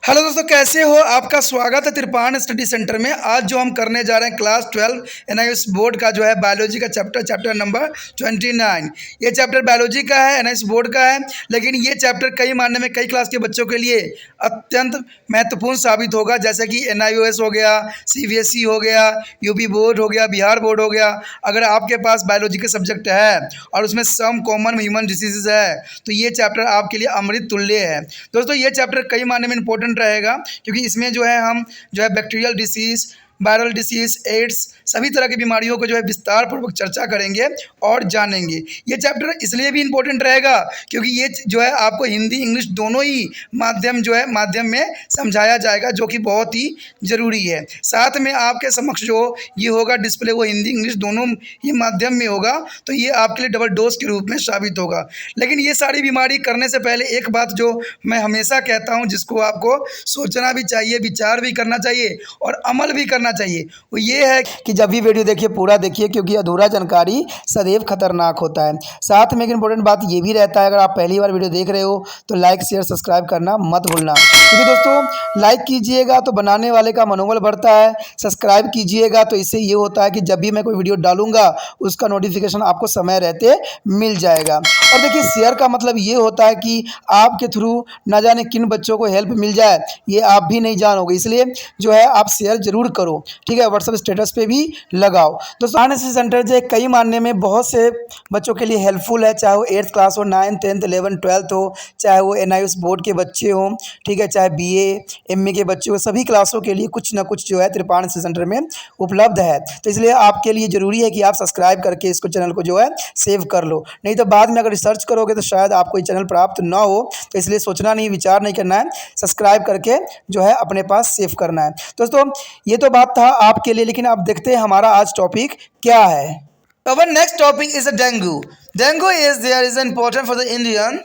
Hello दोस्तों, कैसे हो? आपका स्वागत है त्रिपाण स्टडी सेंटर में। आज जो हम करने जा रहे हैं क्लास 12 एनआईएस बोर्ड का जो है बायोलॉजी का चैप्टर नंबर 29। ये चैप्टर बायोलॉजी का है, एनआईएस बोर्ड का है, लेकिन ये चैप्टर कई मायने में कई क्लास के बच्चों के लिए अत्यंत महत्वपूर्ण साबित होगा। जैसे कि एनआईओएस हो गया, सीबीएसई हो गया, यूपी बोर्ड हो गया, बिहार बोर्ड हो गया। अगर आपके पास बायोलॉजी के सब्जेक्ट है और उसमें सम कॉमन ह्यूमन डिसीजेज है तो ये चैप्टर आपके लिए अमृत तुल्य है। दोस्तों, ये चैप्टर कई मायने में इंपॉर्टेंट रहेगा, क्योंकि इसमें जो है हम जो है bacterial disease, viral disease, AIDS, सभी तरह की बीमारियों को जो है विस्तार पूर्वक चर्चा करेंगे और जानेंगे। ये चैप्टर इसलिए भी इम्पोर्टेंट रहेगा क्योंकि ये जो है आपको हिंदी इंग्लिश दोनों ही माध्यम में समझाया जाएगा, जो कि बहुत ही ज़रूरी है। साथ में आपके समक्ष जो ये होगा डिस्प्ले, वो हिंदी इंग्लिश दोनों ही माध्यम में होगा, तो ये आपके लिए डबल डोज के रूप में साबित होगा। लेकिन ये सारी बीमारी करने से पहले एक बात जो मैं हमेशा कहता हूँ, जिसको आपको सोचना भी चाहिए, विचार भी करना चाहिए और अमल भी करना चाहिए, वो ये है कि जब भी वीडियो देखिए पूरा देखिए, क्योंकि अधूरा जानकारी सदैव खतरनाक होता है। साथ में एक इंपॉर्टेंट बात ये भी रहता है, अगर आप पहली बार वीडियो देख रहे हो तो लाइक शेयर सब्सक्राइब करना मत भूलना, क्योंकि दोस्तों लाइक कीजिएगा तो बनाने वाले का मनोबल बढ़ता है, सब्सक्राइब कीजिएगा तो इससे ये होता है कि जब भी मैं कोई वीडियो डालूंगा उसका नोटिफिकेशन आपको समय रहते मिल जाएगा। और देखिए, शेयर का मतलब ये होता है कि आपके थ्रू ना जाने किन बच्चों को हेल्प मिल जाए, ये आप भी नहीं जानोगे, इसलिए जो है आप शेयर जरूर करो, ठीक है। व्हाट्सएप स्टेटस पे भी लगाओ। दोस्तों, एनआईएस सेंटर जो है कई मानने में बहुत से बच्चों के लिए हेल्पफुल है, चाहे वो 8th क्लास हो, 9th 10th 11th 12th हो, चाहे वो एनआईएस बोर्ड के बच्चे हों, ठीक है, चाहे बीए एमए के बच्चे हो, सभी क्लासों के लिए कुछ ना कुछ जो है त्रिपाण सेंटर में उपलब्ध है। तो इसलिए आपके लिए ज़रूरी है कि आप सब्सक्राइब करके इसको चैनल को जो है सेव कर लो, नहीं तो बाद में अगर रिसर्च करोगे तो शायद आपको ये चैनल प्राप्त ना हो। तो इसलिए सोचना नहीं, विचार नहीं करना है, सब्सक्राइब करके जो है अपने पास सेव करना है। दोस्तों, ये तो बात था आपके लिए, लेकिन आप देखते हैं हमारा आज टॉपिक क्या है। Our next topic is a dengue. Dengue is there is important for the Indian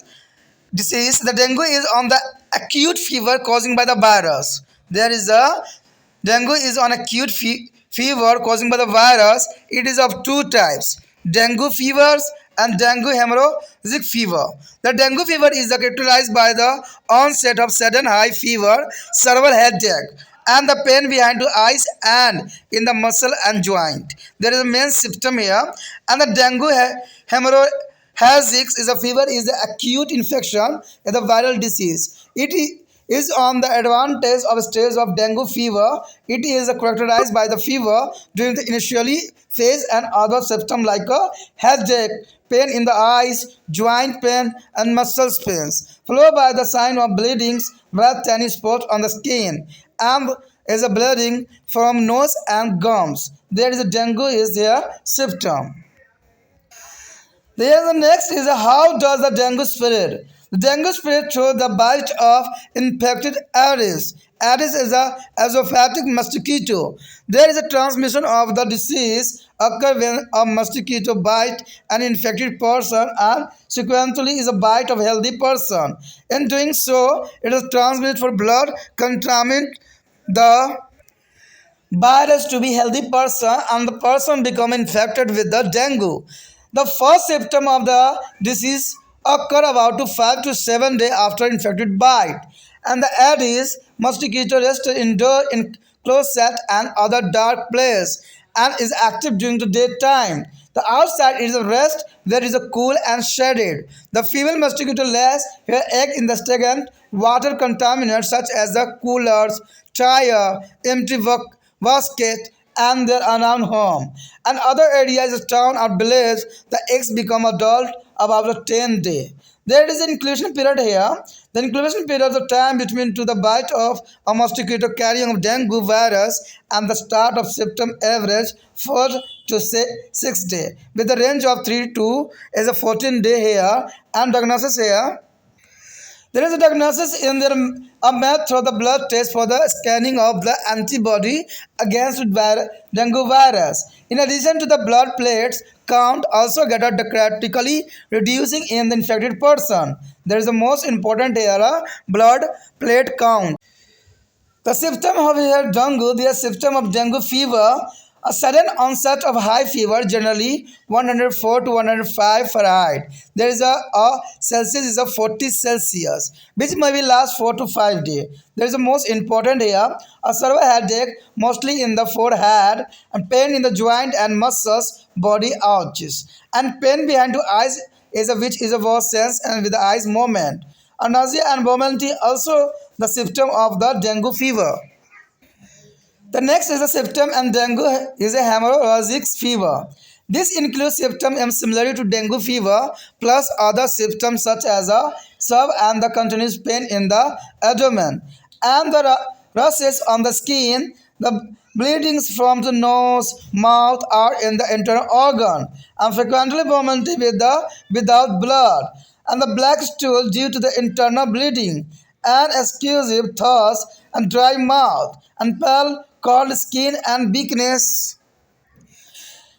disease. The dengue is on the acute fever causing by the virus. There is a dengue is on acute fever causing by the virus. It is of two types: dengue fevers and dengue hemorrhagic fever. The dengue fever is characterized by the onset of sudden high fever, severe headache, and the pain behind the eyes and in the muscle and joint. There is a main symptom here, and the dengue hemorrhagic is a fever is the acute infection is a viral disease. It is on the advantage of stage of dengue fever. It is characterized by the fever during the initially phase and other symptoms like a headache, pain in the eyes, joint pain, and muscle pains, followed by the sign of bleedings with tiny spots on the skin, and is a bleeding from nose and gums. There is a dengue is their symptom. The next is how does the dengue spread? The dengue spread through the bite of infected Aedes. Aedes is a azophatic mosquito. There is a transmission of the disease occur when a mosquito bite an infected person and sequentially is a bite of a healthy person. In doing so, it is transmitted for blood, contaminate the virus to be healthy person and the person become infected with the dengue. The first symptom of the disease occur about to 5 to 7 days after infected bite, and the Aedes mosquito rests indoor in closed set and other dark place and is active during the daytime. The outside is a rest where is a cool and shaded. The female mosquito lays her egg in the stagnant water contaminants such as the coolers, tire, empty basket, and their unknown home. And other areas of town or village, the eggs become adult about the 10th day. There is an incubation period here. The incubation period is the time between to the bite of a mosquito carrying of dengue virus and the start of symptom average 4 to 6 day, with the range of 3 to is a 14-day here, and diagnosis here. There is a diagnosis in there a method through the blood test for the scanning of the antibody against dengue virus. In addition to the blood plates count also get dramatically reducing in the infected person. There is the most important here, blood plate count. The symptom of here dengue, the symptom of dengue fever A sudden onset of high fever, generally 104 to 105 Fahrenheit. There is a Celsius is a 40 Celsius, which maybe last 4 to 5 days. There is a most important here, a severe headache, mostly in the forehead, and pain in the joint and muscles, body arches, and pain behind the eyes is a which is a worse sense and with the eyes movement. A nausea and vomiting also the symptom of the dengue fever. The next is a symptom and dengue is a hemorrhagic fever. This includes symptoms similar to dengue fever plus other symptoms such as a serve and the continuous pain in the abdomen and the rashes on the skin. The bleedings from the nose, mouth are in the internal organ and frequently vomiting without blood and the black stool due to the internal bleeding and exclusive thirst and dry mouth and pale cold skin and weakness.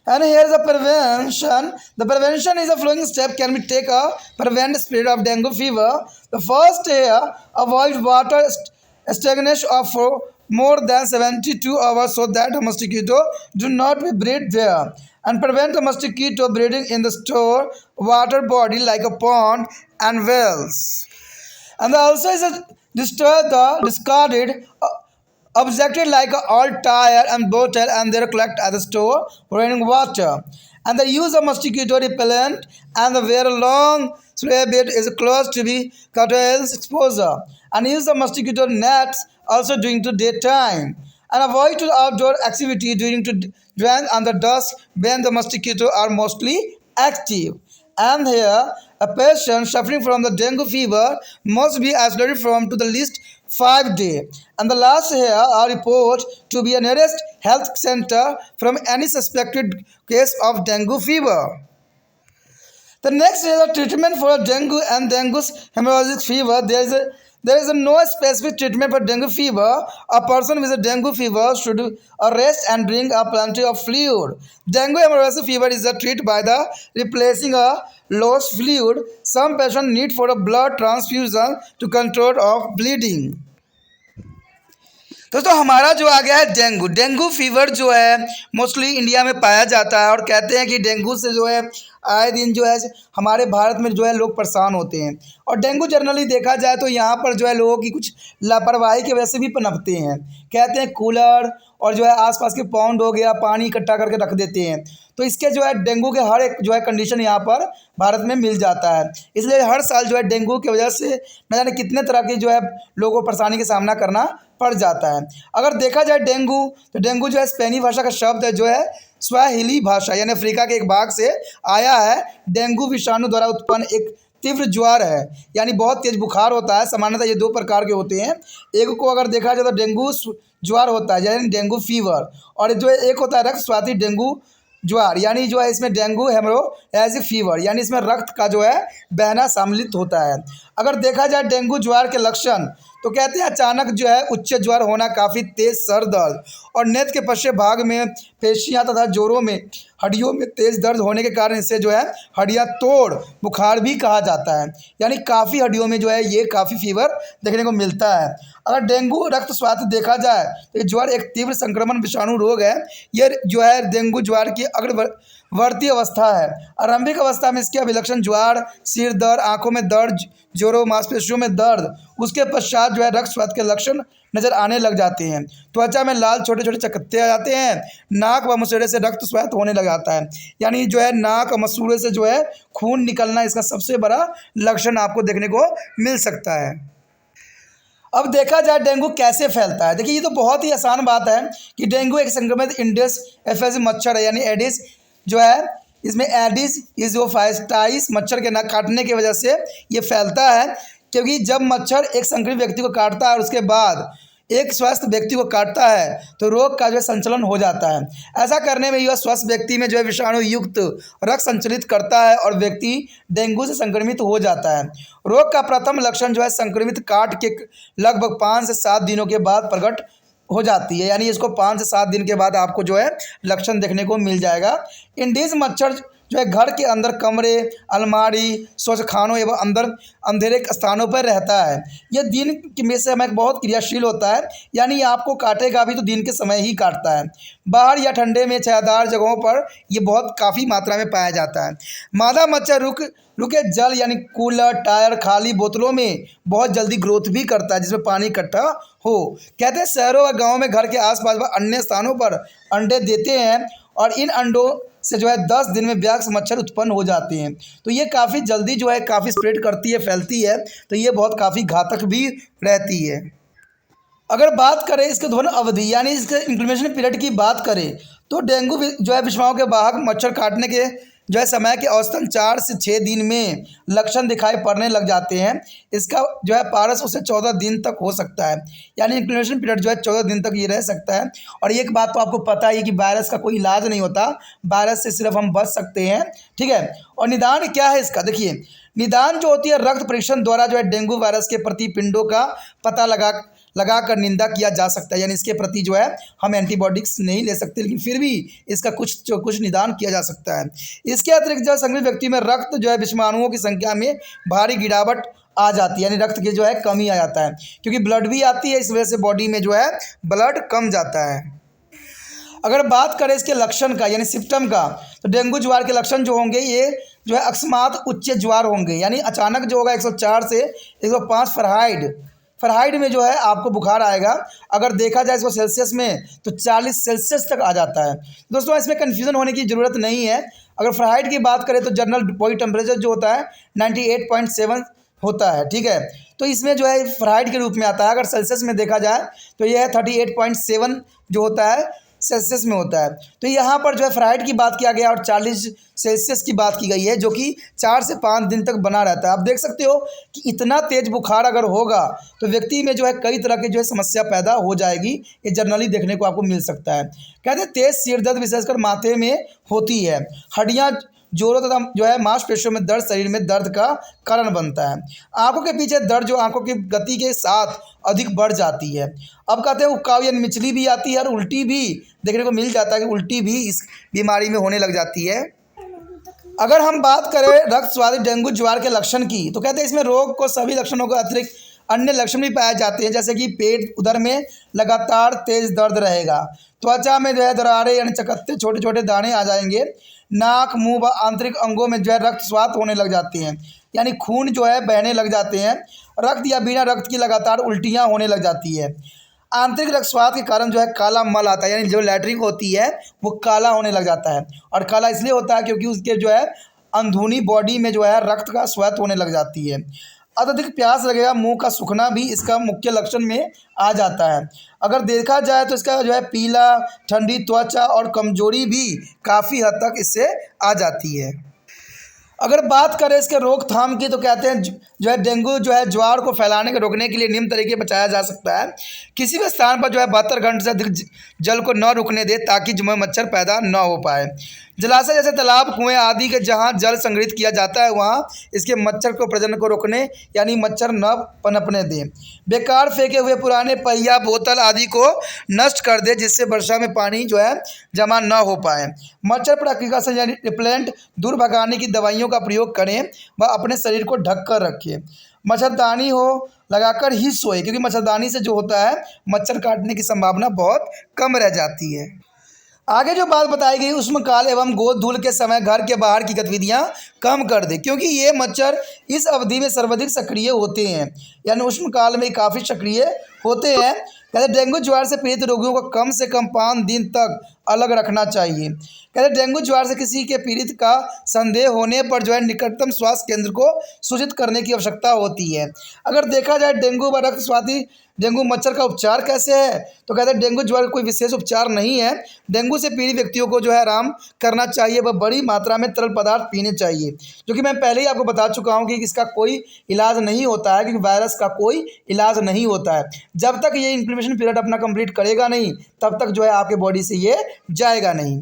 And here is the prevention. The prevention is a following step can be take a prevent spread of dengue fever. The first here, avoid water stagnation of for more than 72 hours so that a mosquito do not be breed there. And prevent the mosquito breeding in the store water body like a pond and wells. And also is a destroy the discarded objected like a old tire and bottle and they collect at the store raining water. And the use of mosquito repellent and the wear a long sleeve bit is close to be curtails exposure. And use the mosquito nets also during the daytime. And avoid to outdoor activity during to when and the dusk when the mosquito are mostly active. And here, a patient suffering from the dengue fever must be isolated from to the least 5 days. And the last here are report to be a nearest health center from any suspected case of dengue fever. The next is a treatment for dengue and dengue hemorrhagic fever. There is no specific treatment for dengue fever. A person with a dengue fever should rest and drink a plenty of fluid. Dengue hemorrhagic fever is treated by the replacing a lost fluid. Some patients need for a blood transfusion to control of bleeding. दोस्तों हमारा जो आ गया है dengue dengue fever जो है mostly India में पाया जाता है और कहते हैं कि डेंगू से जो है आए दिन जो है हमारे भारत में जो है लोग परेशान होते हैं और डेंगू जनरली देखा जाए तो यहाँ पर जो है लोगों की कुछ लापरवाही की वजह से भी पनपते हैं। कहते हैं कूलर और जो है आसपास के पौंड हो गया पानी इकट्ठा करके रख देते हैं तो इसके जो है डेंगू के हर एक जो है कंडीशन यहाँ पर भारत में मिल जाता है। इसलिए हर साल जो है डेंगू की वजह से न जाने कितने तरह की जो है लोगों को परेशानी का सामना करना पड़ जाता है। अगर देखा जाए डेंगू तो डेंगू जो है स्पेनी भाषा का शब्द है जो है स्वाहिली भाषा यानी अफ्रीका के एक भाग से आया है। डेंगू विषाणु द्वारा उत्पन्न एक तीव्र ज्वार है यानी बहुत तेज बुखार होता है। सामान्यतः ये 2 प्रकार के होते हैं। एक को अगर देखा जाए तो डेंगू ज्वार होता है यानी डेंगू फीवर और जो एक होता है रक्त स्वाति डेंगू ज्वार यानी जो है इसमें डेंगू हेमोरैजिक फीवर यानी इसमें रक्त का जो है बहना सम्मिलित होता है। अगर देखा जाए डेंगू ज्वार के लक्षण तो कहते हैं अचानक जो है उच्च ज्वर होना, काफ़ी तेज सर दर्द और नेत्र के पश्चिम भाग में पेशियां तथा जोड़ों में हड्डियों में तेज दर्द होने के कारण इसे जो है हड्डियां तोड़ बुखार भी कहा जाता है। यानी काफ़ी हड्डियों में जो है ये काफ़ी फीवर देखने को मिलता है। अगर डेंगू रक्त स्वास्थ्य देखा जाए तो ये ज्वर एक तीव्र संक्रमण विषाणु रोग है। ये जो है डेंगू ज्वर की अग्रवर्ती अवस्था है। आरंभिक अवस्था में इसके अभिलक्षण ज्वर, सिर दर्द, आंखों में दर्द, जोड़ों मांसपेशियों में दर्द, उसके पश्चात जो है रक्त स्वास्थ्य के लक्षण नजर आने लग जाते हैं। त्वचा में लाल छोटे छोटे चकत्ते आ जाते हैं। नाक व मसूड़े से रक्त स्वास्थ्य होने लग जाता है यानी जो है नाक और मसूड़े से जो है खून निकलना इसका सबसे बड़ा लक्षण आपको देखने को मिल सकता है। अब देखा जाए डेंगू कैसे फैलता है। देखिए ये तो बहुत ही आसान बात है कि डेंगू एक संक्रमित इंडियस एफिस मच्छर है यानी एडिस जो है इसमें एडिस इज़ोफाइस्टाइस मच्छर के ना काटने की वजह से ये फैलता है। क्योंकि जब मच्छर एक संक्रमित व्यक्ति को काटता है और उसके बाद एक स्वस्थ व्यक्ति को काटता है तो रोग का जो है संचलन हो जाता है। ऐसा करने में यह स्वस्थ व्यक्ति में जो है विषाणु युक्त रक्त संचलित करता है और व्यक्ति डेंगू से संक्रमित हो जाता है। रोग का प्रथम लक्षण जो है संक्रमित काट के लगभग 5 से 7 दिनों के बाद प्रकट हो जाती है यानी इसको 5 से 7 दिन के बाद आपको जो है लक्षण देखने को मिल जाएगा। इंडीज मच्छर जो है घर के अंदर कमरे, अलमारी, शौचखानों एवं अंदर अंधेरे स्थानों पर रहता है। यह दिन में समय बहुत क्रियाशील होता है, यानी ये आपको काटेगा भी तो दिन के समय ही काटता है। बाहर या ठंडे में छायादार जगहों पर ये बहुत काफ़ी मात्रा में पाया जाता है। मादा मच्छर रुके जल यानी कूलर, टायर, खाली बोतलों में बहुत जल्दी ग्रोथ भी करता है, जिसमें पानी इकट्ठा हो। कहते हैं शहरों और गाँव में घर के आसपास व अन्य स्थानों पर अंडे देते हैं और इन अंडों से जो है 10 दिन में वयस्क मच्छर उत्पन्न हो जाते हैं। तो ये काफ़ी जल्दी जो है काफ़ी स्प्रेड करती है, फैलती है, तो ये बहुत काफ़ी घातक भी रहती है। अगर बात करें इसके धन अवधि यानी इसके इंक्यूबेशन पीरियड की बात करें तो डेंगू जो है विषाणु के वाहक मच्छर काटने के जो है समय के औसतन 4 से 6 दिन में लक्षण दिखाई पड़ने लग जाते हैं। इसका जो है पारस उससे 14 दिन तक हो सकता है, यानी इंक्यूबेशन पीरियड जो है 14 दिन तक ये रह सकता है। और एक बात तो आपको पता ही कि वायरस का कोई इलाज नहीं होता, वायरस से सिर्फ हम बच सकते हैं, ठीक है। और निदान क्या है इसका, देखिए निदान जो होती है रक्त परीक्षण द्वारा जो है डेंगू वायरस के प्रतिपिंडों का पता लगा कर निंदा किया जा सकता है, यानी इसके प्रति जो है हम एंटीबॉडीज नहीं ले सकते, लेकिन फिर भी इसका कुछ निदान किया जा सकता है। इसके अतिरिक्त जो है संक्रमित व्यक्ति में रक्त जो है विषाणुओं की संख्या में भारी गिरावट आ जाती है, यानी रक्त की जो है कमी आ जाता है, क्योंकि ब्लड भी आती है, इस वजह से बॉडी में जो है ब्लड कम जाता है। अगर बात करें इसके लक्षण का यानी सिम्टम का, तो डेंगू ज्वार के लक्षण जो होंगे ये जो है अकस्मात उच्च ज्वार होंगे, यानी अचानक जो होगा 104 से 105 फ़ारेनहाइट में जो है आपको बुखार आएगा। अगर देखा जाए इसको सेल्सियस में तो 40 सेल्सियस तक आ जाता है। दोस्तों इसमें कन्फ्यूज़न होने की ज़रूरत नहीं है। अगर फ़ारेनहाइट की बात करें तो जनरल बॉडी टेम्परेचर जो होता है 98.7 होता है, ठीक है। तो इसमें जो है फ़ारेनहाइट के रूप में आता है। अगर सेल्सियस में देखा जाए तो यह है 38.7 जो होता है सेल्सियस में होता है। तो यहाँ पर जो है फ़ारेनहाइट की बात किया गया और 40 सेल्सियस की बात की गई है, जो कि 4 से 5 दिन तक बना रहता है। आप देख सकते हो कि इतना तेज़ बुखार अगर होगा तो व्यक्ति में जो है कई तरह की जो है समस्या पैदा हो जाएगी। ये जनरली देखने को आपको मिल सकता है। कहते हैं तेज़ सिर दर्द विशेषकर माथे में होती है। हड्डियाँ जोड़ों तथा जो है मांसपेशियों में दर्द शरीर में दर्द का कारण बनता है। आंखों के पीछे दर्द जो आंखों की गति के साथ अधिक बढ़ जाती है। अब कहते हैं उबकाई यानी मिचली भी आती है और उल्टी भी देखने को मिल जाता है कि उल्टी भी इस बीमारी में होने लग जाती है। अगर हम बात करें रक्त स्वादिष्ट डेंगू ज्वार के लक्षण की, तो कहते हैं इसमें रोग को सभी लक्षणों के अतिरिक्त अन्य लक्षण भी पाए जाते हैं, जैसे कि पेट उदर में लगातार तेज दर्द रहेगा, त्वचा में जो है दरारें यानी चकत्ते छोटे छोटे दाने आ जाएंगे, नाक मुंह व आंतरिक अंगों में जो है रक्त स्वात होने लग जाते हैं, यानी खून जो है बहने लग जाते हैं, रक्त या बिना रक्त की लगातार उल्टियाँ होने लग जाती है। आंतरिक रक्तस्राव के कारण जो है काला मल आता है, यानी जो लैट्रिन होती है वो काला होने लग जाता है। और काला इसलिए होता है क्योंकि उसके जो है अंदरूनी बॉडी में जो है रक्त का स्वेत होने लग जाती है। अत्यधिक प्यास लगेगा, मुंह का सूखना भी इसका मुख्य लक्षण में आ जाता है। अगर देखा जाए तो इसका जो है पीला, ठंडी त्वचा और कमजोरी भी काफ़ी हद तक इससे आ जाती है। अगर बात करें इसके रोकथाम की, तो कहते हैं जो है डेंगू जो है ज्वार को फैलाने के रोकने के लिए निम्न तरीके बचाया जा सकता है। किसी भी स्थान पर जो है 72 घंटे से अधिक जल को न रुकने दे ताकि जिसमें मच्छर पैदा न हो पाए। जलाशय जैसे तालाब, कुएं आदि के जहां जल संग्रहित किया जाता है वहां इसके मच्छर को प्रजनन को रोकने यानी मच्छर न पनपने दें। बेकार फेंके हुए पुराने पहिया, बोतल आदि को नष्ट कर दे जिससे वर्षा में पानी जो है जमा न हो पाए। मच्छर प्रक्रिया से यानी रिपेलेंट दूर भगाने की दवाइयों का प्रयोग करें व अपने शरीर को ढक कर रखें। मच्छरदानी हो लगाकर ही सोए, क्योंकि मच्छरदानी से जो होता है मच्छर काटने की संभावना बहुत कम रह जाती है। आगे जो बात बताई गई उष्मकाल एवं गोद धूल के समय घर के बाहर की गतिविधियां कम कर दे, क्योंकि ये मच्छर इस अवधि में सर्वाधिक सक्रिय होते हैं, यानी उष्मकाल में काफ़ी सक्रिय होते हैं। कहते डेंगू ज्वार से पीड़ित रोगियों को कम से कम 5 दिन तक अलग रखना चाहिए। कहते डेंगू ज्वार से किसी के पीड़ित का संदेह होने पर जो है निकटतम स्वास्थ्य केंद्र को सूचित करने की आवश्यकता होती है। अगर देखा जाए डेंगू व रक्त स्वाति डेंगू मच्छर का उपचार कैसे है, तो कहते हैं डेंगू ज्वार का कोई विशेष उपचार नहीं है। डेंगू से पीड़ित व्यक्तियों को जो है आराम करना चाहिए व बड़ी मात्रा में तरल पदार्थ पीने चाहिए, जो कि मैं पहले ही आपको बता चुका हूँ कि इसका कोई इलाज नहीं होता है, क्योंकि वायरस का कोई इलाज नहीं होता है। जब तक ये इंक्यूबेशन पीरियड अपना कंप्लीट करेगा नहीं तब तक जो है आपके बॉडी से ये जाएगा नहीं।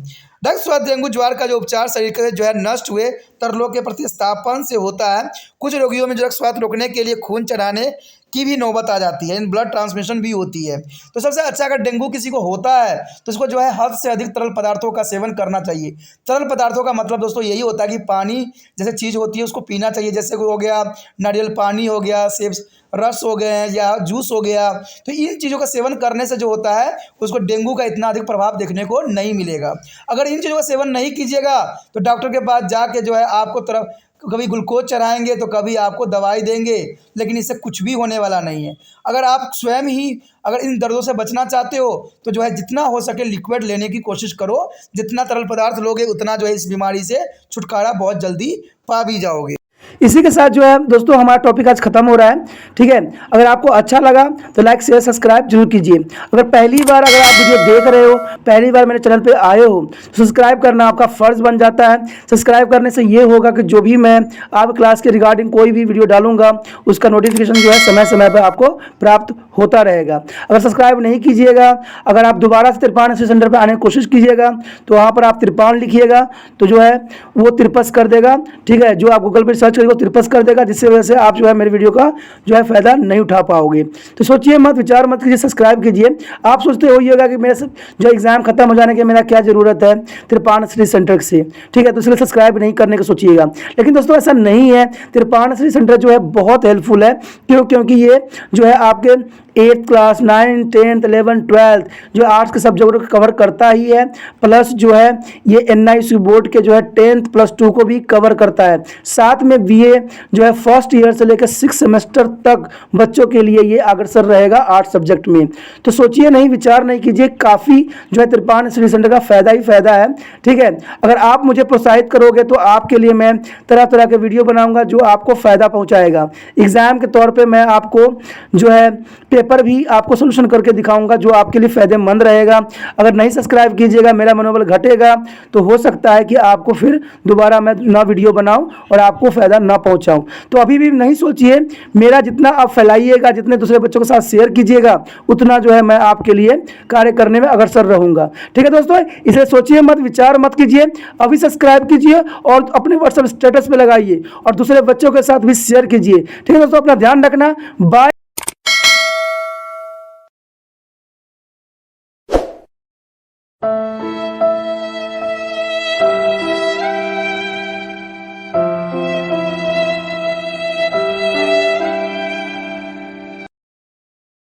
रक्त स्वास्थ्य डेंगू ज्वार का जो उपचार शरीर के जो है नष्ट हुए तरलों के प्रतिस्थापन से होता है। कुछ रोगियों में जो रक्त स्वास्थ्य रोकने के लिए खून चढ़ाने की भी नौबत आ जाती है, इन ब्लड ट्रांसमिशन भी होती है। तो सबसे अच्छा, अगर डेंगू किसी को होता है तो उसको जो है हद से अधिक तरल पदार्थों का सेवन करना चाहिए। तरल पदार्थों का मतलब दोस्तों यही होता है कि पानी जैसे चीज़ होती है उसको पीना चाहिए, जैसे कोई हो गया नारियल पानी हो गया, सेब रस हो गए या जूस हो गया। तो इन चीज़ों का सेवन करने से जो होता है उसको डेंगू का इतना अधिक प्रभाव देखने को नहीं मिलेगा। अगर इन चीज़ों का सेवन नहीं कीजिएगा तो डॉक्टर के पास जाके जो है आपको तरफ कभी ग्लूकोज चढ़ाएंगे तो कभी आपको दवाई देंगे, लेकिन इससे कुछ भी होने वाला नहीं है। अगर आप स्वयं ही अगर इन दर्दों से बचना चाहते हो तो जो है जितना हो सके लिक्विड लेने की कोशिश करो। जितना तरल पदार्थ लोगे उतना जो है इस बीमारी से छुटकारा बहुत जल्दी पा भी जाओगे। इसी के साथ जो है दोस्तों हमारा टॉपिक आज खत्म हो रहा है, ठीक है। अगर आपको अच्छा लगा तो लाइक शेयर सब्सक्राइब जरूर कीजिए। अगर पहली बार अगर आप वीडियो देख रहे हो, पहली बार मेरे चैनल पे आए हो तो सब्सक्राइब करना आपका फ़र्ज़ बन जाता है। सब्सक्राइब करने से ये होगा कि जो भी मैं आप क्लास के रिगार्डिंग कोई भी वीडियो डालूंगा उसका नोटिफिकेशन जो है समय समय पर आपको प्राप्त होता रहेगा। अगर सब्सक्राइब नहीं कीजिएगा, अगर आप दोबारा से तिरपान स्टडी सेंटर पर आने की कोशिश कीजिएगा तो वहाँ पर आप तिरपान लिखिएगा तो जो है वो तिरपस कर देगा, ठीक है। जो आप गूगल पर सर्च करेंगे वो तिरपस कर देगा, जिससे वजह से आप जो है मेरे वीडियो का जो है फ़ायदा नहीं उठा पाओगे। तो सोचिए मत, विचार मत कीजिए, सब्सक्राइब कीजिए। आप सोचते होइएगा कि मेरे जो एग्ज़ाम खत्म हो जाने के मेरा क्या ज़रूरत है तिरपान स्टडी सेंटर से, ठीक है। तो इसलिए सब्सक्राइब नहीं करने का सोचिएगा, लेकिन दोस्तों ऐसा नहीं है। तिरपान स्टडी सेंटर जो है बहुत हेल्पफुल है, क्योंकि ये जो है आपके 8th class 9th 10th 11th 12th जो आर्ट्स के सब्जेक्ट को कवर करता ही है, प्लस जो है ये NISU बोर्ड के जो है 10th प्लस 2 को भी कवर करता है। साथ में BA जो है फर्स्ट ईयर से लेकर 6 सेमेस्टर तक बच्चों के लिए ये अग्रसर रहेगा आर्ट्स सब्जेक्ट में। तो सोचिए नहीं, विचार नहीं कीजिए, काफ़ी जो है तिरपान स्टडी सेंटर का फ़ायदा ही फ़ायदा है, ठीक है। अगर आप मुझे प्रोत्साहित करोगे तो आपके लिए मैं तरह तरह के वीडियो बनाऊंगा जो आपको फ़ायदा पहुंचाएगा। एग्ज़ाम के तौर पे मैं आपको जो है पेपर भी आपको सोल्यूशन करके दिखाऊंगा जो आपके लिए फ़ायदेमंद रहेगा। अगर नहीं सब्सक्राइब कीजिएगा, मेरा मनोबल घटेगा, तो हो सकता है कि आपको फिर दोबारा मैं ना वीडियो बनाऊं और आपको फ़ायदा ना पहुंचाऊं। तो अभी भी नहीं सोचिए, मेरा जितना आप फैलाइएगा, जितने दूसरे बच्चों के साथ शेयर कीजिएगा, उतना जो है मैं आपके लिए कार्य करने में अग्रसर रहूँगा, ठीक है दोस्तों। इसलिए सोचिए मत, विचार मत कीजिए, अभी सब्सक्राइब कीजिए और अपने व्हाट्सएप स्टेटस पर लगाइए और दूसरे बच्चों के साथ भी शेयर कीजिए, ठीक है दोस्तों। अपना ध्यान रखना, बाय।